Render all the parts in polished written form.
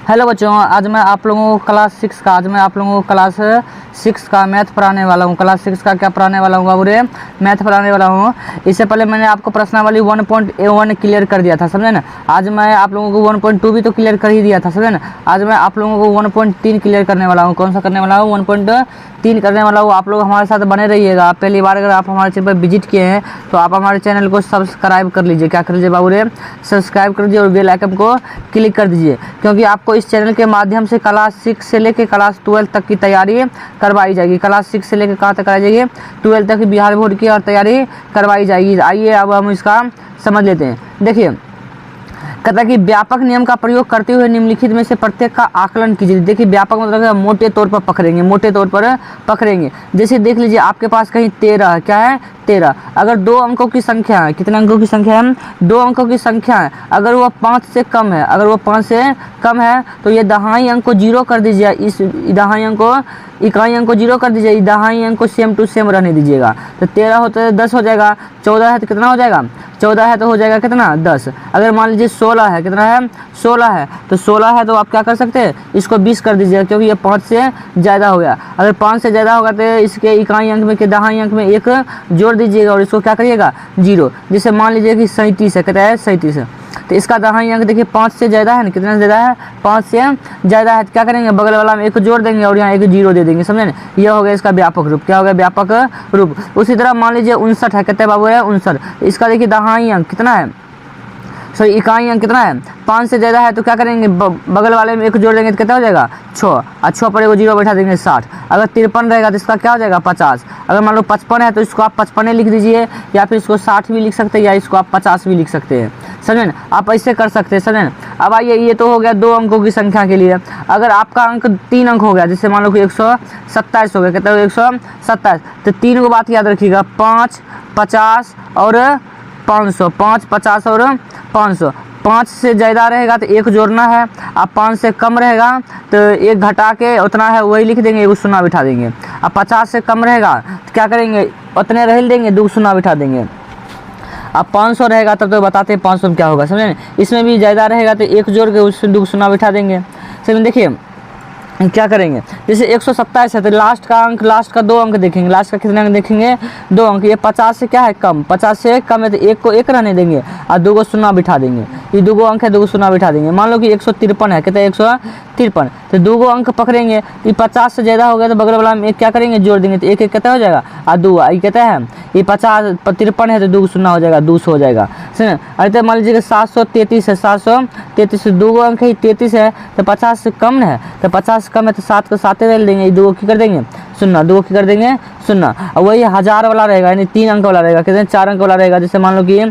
Hello बच्चों, आज मैं आप लोगों को क्लास 6 का मैथ पढ़ाने वाला हूँ। क्लास 6 का क्या पढ़ाने वाला हूँ बाबू रे? मैथ पढ़ाने वाला हूँ। इससे पहले मैंने आपको प्रश्नावली 1.1 क्लियर कर दिया था, समझे ना। आज मैं आप लोगों को 1.2 भी तो क्लियर कर ही दिया था, समझे ना। आज मैं आप लोगों को 1.3 क्लियर करने वाला हूँ। कौन सा करने वाला हूँ? 1.3 करने वाला हूँ। आप लोग हमारे साथ बने रहिएगा। पहली बार अगर आप हमारे चैनल पर विजिट किए हैं तो आप हमारे चैनल को सब्सक्राइब कर लीजिए। क्या कर लीजिए बाबू रे? सब्सक्राइब कर दीजिए और बेल आइकन को क्लिक कर दीजिए, क्योंकि आपको इस चैनल के माध्यम से क्लास 6 से लेकर क्लास 12 तक की तैयारी करवाई जाएगी। क्लास 6 से लेकर कहाँ तक कराई जाएगी? 12 तक की बिहार बोर्ड की और तैयारी करवाई जाएगी। आइए अब हम इसका समझ लेते हैं। देखिए, कहता है कि व्यापक नियम का प्रयोग करते हुए निम्नलिखित में से प्रत्येक का आकलन कीजिए। देखिए, व्यापक मतलब मोटे तौर पर पकड़ेंगे। जैसे देख लीजिए, आपके पास कहीं 13 है। क्या है? 13। अगर 2 अंकों की संख्या है, कितने अंकों की संख्या है? 2 अंकों की संख्या है। अगर वो 5 से कम है, तो ये दहाई अंक को 0 कर दीजिए। इस इकाई अंक को 0 कर दीजिए। दहाई अंक को सेम टू सेम रहने दीजिएगा। तो 13 होता है 10 हो जाएगा। 14 है तो कितना हो जाएगा? 14 है तो हो जाएगा कितना? 10। अगर मान लीजिए 16 है, कितना है? 16 है। तो 16 है तो आप क्या कर सकते हैं? इसको 20 कर दीजिएगा, क्योंकि ये 5 से ज़्यादा हो गया। अगर 5 से ज़्यादा होगा तो इसके इकाई अंक में के दहाई अंक में 1 जोड़ दीजिएगा और इसको क्या करिएगा? 0। जैसे मान लीजिए कि 37 है, कहता है 37 है, तो इसका दहाई अंक देखिए 5 से ज़्यादा है ना। कितना ज़्यादा है? 5 से ज़्यादा है। तो क्या करेंगे? बगल वाला में 1 जोड़ देंगे और यहाँ 1 0 दे देंगे, समझे ना। यह हो गया इसका व्यापक रूप। क्या हो गया? व्यापक रूप। उसी तरह मान लीजिए 59 है, कहते हैं बाबू है 59। इसका देखिए दहाई अंक कितना है? सॉरी, इकाई अंक कितना है? 5 से ज़्यादा है। तो क्या करेंगे? बगल वाले में 1 जोड़ देंगे तो कितना हो जाएगा? 6। और 6 पर 1 0 बैठा देंगे 60। अगर 53 रहेगा तो इसका क्या हो जाएगा? 50। अगर मान लो 55 है तो इसको आप 55 लिख दीजिए, या फिर इसको 60 भी लिख सकते हैं, या इसको आप 50 भी लिख सकते हैं, समझे ना। आप ऐसे कर सकते हैं, समझे ना। अब आइए, ये तो हो गया 2 अंकों की संख्या के लिए। अगर आपका अंक 3 अंक हो गया, जैसे मान लो कि 127 हो गया, कहते हैं 127, तो 3 को बात याद रखिएगा, 5, 50 और 500। 5, 50 और 500। 5 से ज़्यादा रहेगा तो 1 जोड़ना है। अब 5 से कम रहेगा तो 1 घटा के उतना है वही लिख देंगे, 1 शून्य बिठा देंगे। अब 50 से कम रहेगा तो क्या करेंगे? उतने रह देंगे, 2 शून्य बिठा देंगे। अब 500 रहेगा तब तो बताते हैं 500 में क्या होगा, समझे ना। इसमें भी ज़्यादा रहेगा तो 1 जोड़ के उसमें 2 शून्य बिठा देंगे। समझे? देखिए क्या करेंगे, जैसे 127 है तो लास्ट का 2 अंक देखेंगे। लास्ट का कितने अंक देखेंगे? 2 अंक। ये 50 से क्या है? कम। 50 से कम है तो 1 को 1 रहने देंगे और 2 को शून्य बिठा देंगे। ये 2 अंक है, 2 को शून्य बिठा देंगे। मान लो कि 153 है, कहते हैं 153, तो 2 अंक पकड़ेंगे। ये 50 से ज़्यादा हो गया तो बगल वाला में 1 क्या करेंगे? जोड़ देंगे, तो 1 1 कहता हो जाएगा और 2। ये कहता है ये 53 है तो 2 शून्य हो जाएगा, 200 हो जाएगा, समझे। अरे मान लीजिए कि 733 है, 733 2 अंक है, 33 है तो 50 से कम है, तो 50 से कम है तो 7 को 7 रख देंगे। 2 की कर देंगे शून्य, 2 की कर देंगे शून्य। और वही 1000 वाला रहेगा, यानी 3 अंक वाला रहेगा, कहते हैं 4 अंक वाला रहेगा। जैसे मान लो कि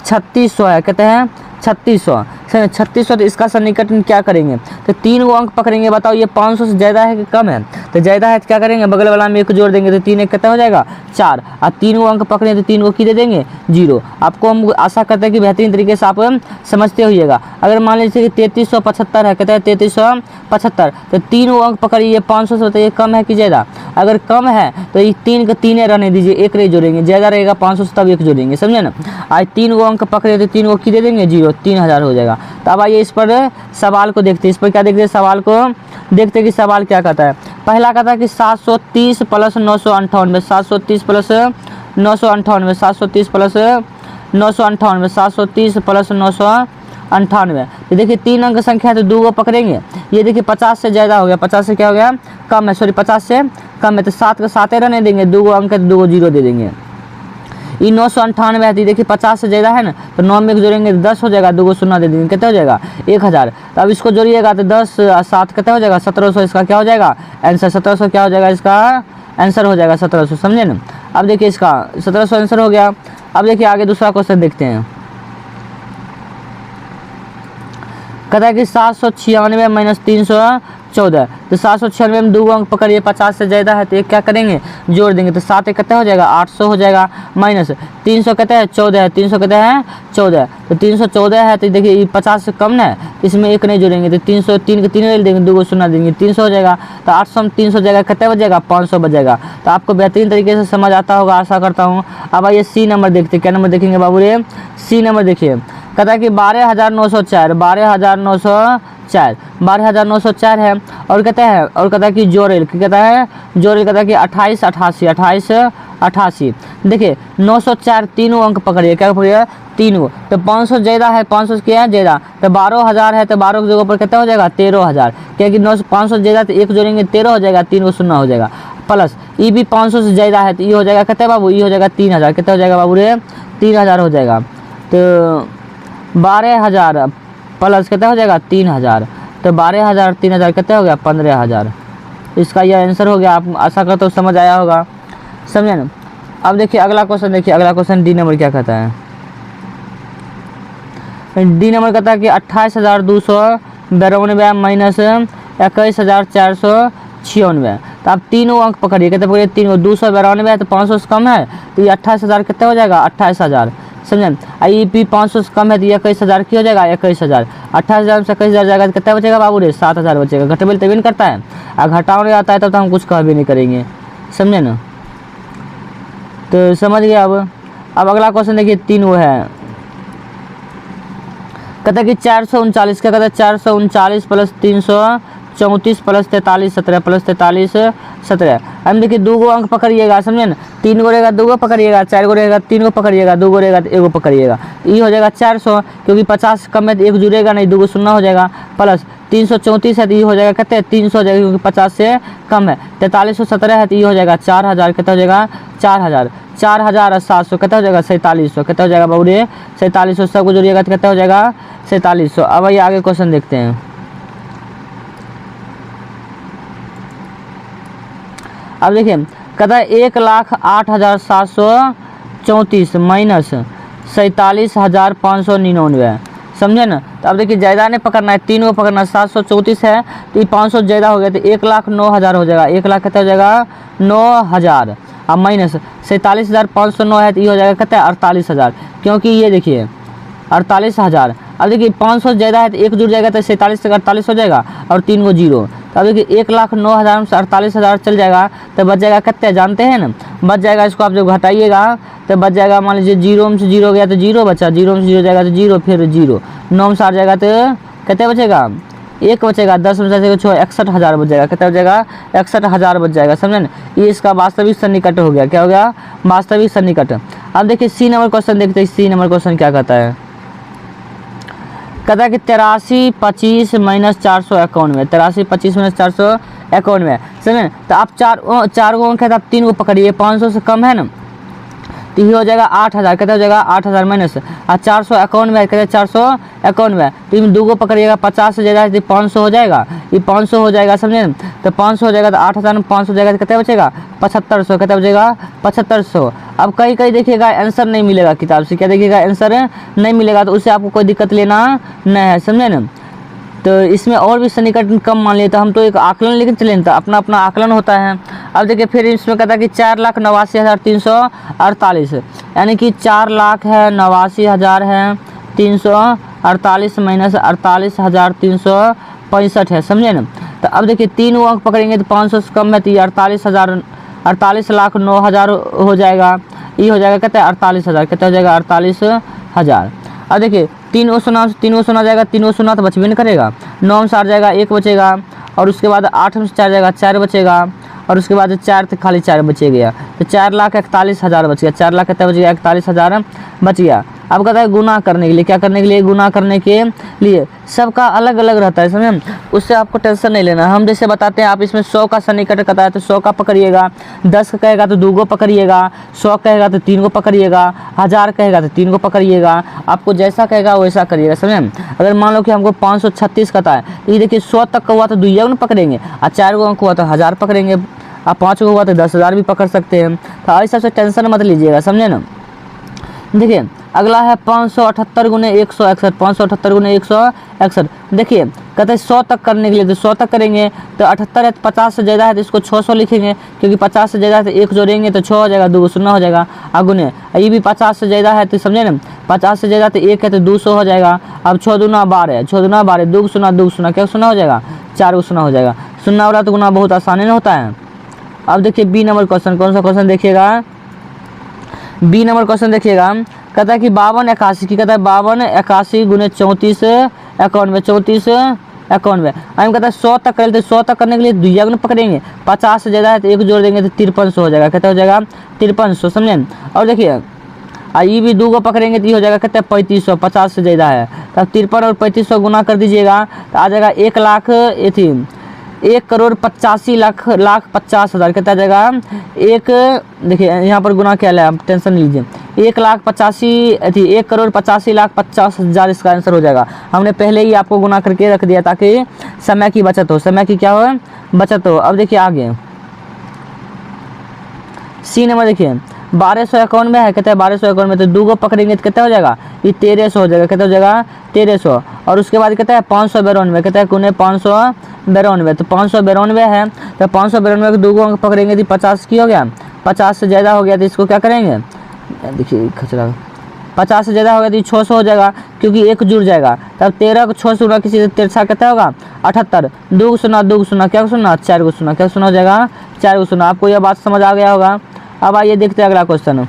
3600 है, कहते हैं 3600, 3600, तो इसका सन्निकटन क्या करेंगे? तो 3 अंक पकड़ेंगे। बताओ ये 500 से ज़्यादा है कि कम है? तो ज़्यादा है तो क्या करेंगे? बगल वाला में 1 जोड़ देंगे, तो 3 1 कितना हो जाएगा? 4। और 3 अंक पकड़ें तो 3 को की दे देंगे? 0। आपको हम आशा करते हैं कि बेहतरीन तरीके से आप समझते होइएगा। अगर मान लीजिए कि 3375 है, कहते हैं 3375, तो 3 अंक पकड़िए। 500 से बताइए कम है कि ज़्यादा? अगर कम है तो ये 3 के 3 रहने दीजिए, 1 नहीं जोड़ेंगे। ज़्यादा रहेगा 500 से तब 1 जोड़ेंगे, समझे ना। आज 3 अंक पकड़े तो 3 को की दे देंगे? 0। 3000 हो जाएगा। तो अब आइए इस पर सवाल को देखते हैं। इस पर क्या देखते हैं? सवाल को देखते हैं कि सवाल क्या कहता है। पहला कहता है कि 730 प्लस 998, 730 प्लस 998, 730 प्लस 998, 730 प्लस 998। तो देखिए 3 अंक संख्या है तो 2 को पकड़ेंगे। ये देखिए 50 से ज़्यादा हो गया, 50 से क्या हो गया? कम है, सॉरी 50 से कम है, तो 7 का 7 रहने देंगे। 2 अंक है तो 2 को 0 दे देंगे। ये 998 है, देखिए 50 से ज़्यादा है ना, तो 9 में 1 जोड़ेंगे तो 10 हो जाएगा। 2 को शून्य दे देंगे, कितना हो जाएगा? 1000। तो अब इसको जोड़िएगा तो 10 और 7 कितना हो जाएगा? 1700। इसका क्या हो जाएगा? आंसर 1700 क्या हो जाएगा? इसका आंसर हो जाएगा 1700, समझे ना। अब देखिए इसका 1700 आंसर हो गया। अब देखिए आगे दूसरा क्वेश्चन देखते हैं। कहता है कि 796 माइनस 314, तो 796 में 2 अंक पकड़िए। 50 से ज़्यादा है तो 1 क्या करेंगे? जोड़ देंगे, तो 7 1 कितना हो जाएगा? 800 हो जाएगा। माइनस 300 कहते हैं 14 है, 300 कहते हैं 14, तो 314 है। तो देखिए ये 50 से कम है, इसमें 1 नहीं जोड़ेंगे, तो 300 3 के 3 ले देंगे, 2 को शून्य देंगे, 300 हो जाएगा। तो 800 में 300 जगह कितना बचेगा? 500 बचेगा। तो आपको बेहतरीन तरीके से समझ आता होगा, आशा करता हूँ। अब आइए सी नंबर देखते हैं। क्या नंबर देखेंगे बाबू रे? सी नंबर देखिए। कहता है कि 12904, 12904 4, 12,904 है। और कहता है कि जोरेल, कहता है कि 28 88। देखिए 904 तीनों अंक पकड़िए, क्या पकड़िए तीनों। तो 500 ज़्यादा है, 500 क्या है ज़्यादा, तो 12,000 है, तो 12 की जगह पर कितना हो जाएगा 13,000, क्योंकि 500 ज़्यादा तो एक जोड़ेंगे 13 हो जाएगा, 3 को शून्य हो जाएगा। प्लस ये भी 500 से ज़्यादा है तो ये हो जाएगा कितना बाबू, ये हो जाएगा 3,000, कितना हो जाएगा बाबू रे 3,000 हो जाएगा। तो 12,000 प्लस कितना हो जाएगा 3,000, तो 12,000 3,000 कितना हो गया 15,000। इसका यह आंसर हो गया। आप आशा करता हूँ समझ आया होगा, समझे ना। अब देखिए अगला क्वेश्चन, देखिए अगला क्वेश्चन डी नंबर क्या कहता है। डी नंबर कहता है कि 28,292 माइनस 21,496। तो आप तीनों अंक पकड़िए, कहते पकड़िए तीनों, 292 है तो 500 से कम है तो ये 28,000 कितना हो जाएगा 28,000, समझे। आई पी 500 से कम है तो ये 21,000 की हो जाएगा 21,000, 28,000 से 21,000 जाएगा तो कितना बचेगा बाबू रे 7,000 बचेगा। घटेबल तभी नहीं करता है, और घटाने आता है तब तो हम कुछ कह भी नहीं करेंगे, समझे ना। तो समझ गया। अब अगला क्वेश्चन देखिए 3 वो है, कहता है कि 439, क्या कहता है 439 प्लस 334 प्लस 43 17 प्लस 43 17। हम देखिए 2 गो अंक पकड़िएगा, समझे ना। 3 गो रहेगा 2 गो पकड़िएगा, 4 गो रहेगा 3 गो पकड़िएगा, 2 गो रहेगा तो 1 गो पकड़िएगा। ये हो जाएगा 400, क्योंकि 50 कम है तो 1 जुड़ेगा नहीं, 2 गो शून्य हो जाएगा। प्लस 334 है तो ये हो जाएगा कितने 300 हो जाएगा, क्योंकि 50 से कम है। 4317 है तो ये हो जाएगा 4,000, कितना हो जाएगा 4,000। 4,700 कितना हो जाएगा 4700, कितना हो जाएगा बाबू रे 4700, सबको जोड़िएगा तो कितना हो जाएगा 4700। अब आइए आगे क्वेश्चन देखते हैं। अब देखिए कहता है 1,08,734 माइनस 47,599, समझे ना। तो अब देखिए ज़्यादा नहीं पकड़ना है, 3 को पकड़ना है। 734 है तो ये 500 ज़्यादा हो गया तो 1,09,000 हो जाएगा, 1 लाख कितना हो जाएगा 9,000। अब माइनस 47,509 है तो ये हो जाएगा कितना 48,000, क्योंकि ये देखिए 48,000। अब देखिए 500 ज़्यादा है तो 1 जुड़ जाएगा तो 47 से 48 हो जाएगा, और 3 को 0। तो अब देखिए 1,09,000 से 48,000 चल जाएगा तो बच जाएगा कितने जानते हैं ना, बच जाएगा। इसको आप जब घटाइएगा तो बच जाएगा, मान लीजिए 0 में से 0 गया तो 0 बचा, 0 में से 0 जाएगा तो 0, फिर 0, 9 में से 8 जाएगा तो कितने बचेगा 1 बचेगा, 10 में से 6 61,000 बच जाएगा, कितना हो जाएगा 61,000 बच जाएगा, समझे ना। ये इसका वास्तविक सन्निकट हो गया, क्या हो गया वास्तविक सन्निकट। अब देखिए सी नंबर क्वेश्चन देखते हैं, सी नंबर क्वेश्चन क्या कहता है। कहता है कि 8325 माइनस 491, 8325 माइनस 491, समझे। तो आप चार गो अंक है तो आप 3 को पकड़िए, 500 से कम है ना तो ये हो जाएगा 8,000, कितना हो जाएगा 8,000 माइनस 491, कहते हैं 491, तो इसमें 2 को पकड़िएगा, 50 से ज़्यादा है तो 500 हो जाएगा, ये 500 हो जाएगा, समझे। तो 500 हो जाएगा तो 8,000 में 500 जाएगा तो कितना बचेगा 7500, कितना बचेगा 7500। अब कहीं देखिएगा आंसर नहीं मिलेगा किताब से, क्या देखिएगा आंसर नहीं मिलेगा तो उससे आपको कोई दिक्कत लेना नहीं है, समझे ना। तो इसमें और भी सन्निकट कम मान लिए तो हम तो एक आकलन लेकर चले, तो अपना अपना आकलन होता है। अब देखिए फिर इसमें कहता है कि 4,89,348, यानी कि 4,00,000 है 89,000 है 348 माइनस 48,365 है, समझे ना। तो अब देखिए 3 अंक पकड़ेंगे तो 500 से कम है तो ये 48,09,000 हो जाएगा, ये हो जाएगा कहते हैं 48,000, कितना हो जाएगा 48,000। अब देखिए 3 को सुना जाएगा, 3 को सुना तो बच भी नहीं करेगा, 9 में से 8 जाएगा 1 बचेगा, और उसके बाद 8 में से 4 जाएगा 4 बचेगा, और उसके बाद 4 तो खाली 4 बचे गया, तो 4,41,000 बच गया, 4 लाख कितना बच गया 41,000 बच गया। अब कहता है गुना करने के लिए, क्या करने के लिए गुना करने के लिए, सबका अलग अलग रहता है, समझे। उससे आपको टेंशन नहीं लेना, हम जैसे बताते हैं आप इसमें 100 का सन्निकट कहता है तो 100 का पकड़िएगा, 10 का कहेगा तो 2 को पकड़िएगा, 100 कहेगा तो 3 को पकड़िएगा, 1000 कहेगा तो 3 को पकड़िएगा, आपको जैसा कहेगा वैसा करिएगा, समझे। अगर मान लो कि हमको 536 कहता है तो ये देखिए 100 तक का हुआ तो 2 को पकड़ेंगे, और 4 को अंक हुआ तो 1000 पकड़ेंगे, और 5 को हुआ तो 10,000 भी पकड़ सकते हैं। तो ऐसा से टेंशन मत लीजिएगा, समझे ना। देखिए अगला है 578 गुने 161, 578 गुने 161। देखिए कहते हैं 100 तक करने के लिए तो 100 तक करेंगे, तो 78 है तो 50 से ज़्यादा है तो इसको 600 लिखेंगे, क्योंकि 50 से ज़्यादा है तो 1 जोड़ेंगे तो 6 हो जाएगा, 2 शून्य हो जाएगा, गुने ये भी 50 से ज़्यादा है तो समझे ना, 50 से ज़्यादा तो 1 है तो 200 हो जाएगा। अब 6 दूना 12, 6 दूना 12, 2 शून्य क्या शून्य हो जाएगा 4 शून्य हो जाएगा, शून्य वाला तो गुना बहुत आसानी नहीं होता है। अब देखिए बी नंबर क्वेश्चन, कौन सा क्वेश्चन देखिएगा, बी नंबर क्वेश्चन देखिएगा। कहता है कि 52 81 की, कहता है 52 81 गुने 34 91, 34 91। हम कहता है 100 तक कर लेते, 100 तक करने के लिए दुइया को पकड़ेंगे, 50 से ज़्यादा है तो एक जोड़ देंगे तो 5300 हो जाएगा, कहते हो जाएगा 5300, समझे। और देखिए ये भी 2 को पकड़ेंगे तो ये हो जाएगा, कहते हैं 3500, 50 से ज़्यादा है, तब 53 और 3500 गुना कर दीजिएगा तो आ जाएगा 1,85,50,00,50,000, कहता जाएगा एक, देखिए यहाँ पर गुना क्या है, आप टेंशन नहीं लीजिए, 1,85,50,00,50,000 इसका आंसर हो जाएगा। हमने पहले ही आपको गुना करके रख दिया ताकि समय की बचत हो, समय की क्या हो, बचत हो। अब देखिए आगे सी नंबर देखिए 1291 है, कहते हैं 1291 तो 2 को पकड़ेंगे तो कितना हो जाएगा, ये 1300 हो जाएगा, कितना हो जाएगा 1300। और उसके बाद कहता है 592, कहता है कौन है 592, तो 592 है तो 592 को 2 को पकड़ेंगे तो 50 की हो गया, 50 से ज़्यादा हो गया तो इसको क्या करेंगे, देखिए खचरा 50 से ज़्यादा हो गया तो 600 हो जाएगा क्योंकि एक जुड़ जाएगा, तब 13 को 6 सुना किसी से 13 कितना होगा 78, 2 को सुना 4 को सुना क्या सुना हो जाएगा 4 को सुना। आपको यह बात समझ आ गया होगा। अब आइए देखते हैं अगला क्वेश्चन।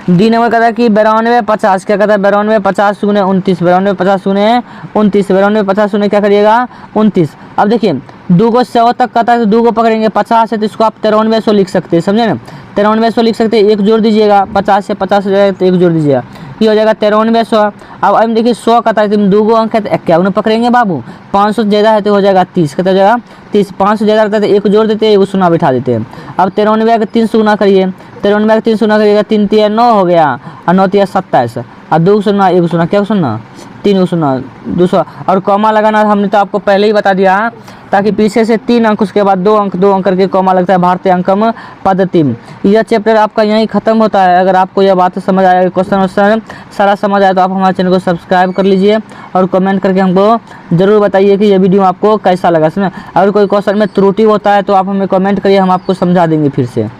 डी नंबर कहता है कि 9250, क्या कहता है 9250 गुने 29, 9250 गुने 29, 9250 गुने क्या करिएगा 29। अब देखिए 2 को 100 तक कहता है तो 2 को पकड़ेंगे, 50 है तो इसको आप 9300 लिख सकते हैं, समझे ना, 9300 लिख सकते हैं, एक जोड़ दीजिएगा, 50 से 50 हो जाएगा तो एक जोड़ दीजिएगा, ये हो जाएगा 9300। अब हम देखिए 100 कहता है तो 2 को अंक है तो 51 पकड़ेंगे बाबू, 500 ज़्यादा है तो हो जाएगा 30, कहता हो जाएगा 30, 500 ज़्यादा रहता है तो एक जोड़ देते हैं, एक सुना बिठा देते हैं। अब 93 का 300 गुना करिए, 93 का 300 गुना करिएगा, 3 3 9 हो गया और 9 3 27, और 2 सुना 1 सुना क्या सुना 3 सुना 200। और कॉमा लगाना हमने तो आपको पहले ही बता दिया ताकि पीछे से 3 अंक उसके बाद 2 अंक करके कॉमा लगता है भारतीय अंकम पद्धति। यह चैप्टर आपका यहीं खत्म होता है। अगर आपको यह बात समझ आया, क्वेश्चन सारा समझ आया तो आप हमारे चैनल को सब्सक्राइब कर लीजिए और कमेंट करके हमको ज़रूर बताइए कि यह वीडियो आपको कैसा लगा। समझे, अगर कोई क्वेश्चन में त्रुटि होता है तो आप हमें कमेंट करिए, हम आपको समझा देंगे फिर से।